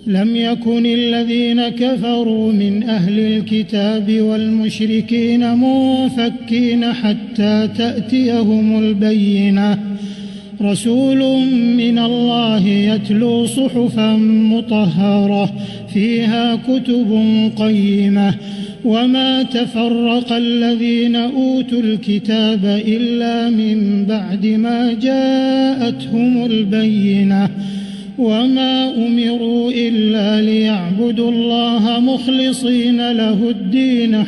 لم يكن الذين كفروا من أهل الكتاب والمشركين منفكين حتى تأتيهم البينة رسول من الله يتلو صحفا مطهرة فيها كتب قيمة وما تفرق الذين أوتوا الكتاب إلا من بعد ما جاءتهم البينة وما أمروا إلا ليعبدوا الله مخلصين له الدين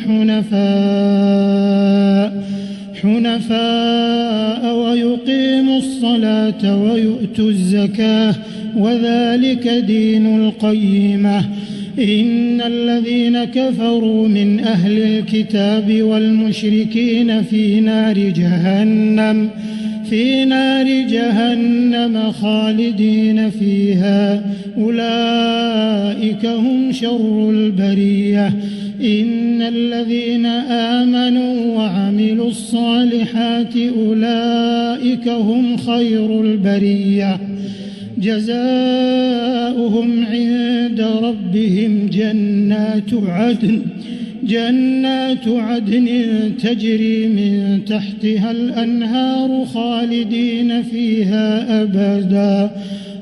حنفاء ويقيموا الصلاة ويؤتوا الزكاة وذلك دين القيمة إن الذين كفروا من أهل الكتاب والمشركين في نار جهنم خالدين فيها أولئك هم شر البرية إن الذين آمنوا وعملوا الصالحات أولئك هم خير البرية جزاؤهم عند ربهم جنات عدن تجري من تحتها الأنهار خالدين فيها أبدا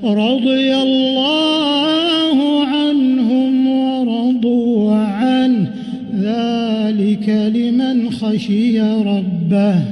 رضي الله عنهم ورضوا عنه ذلك لمن خشي ربه.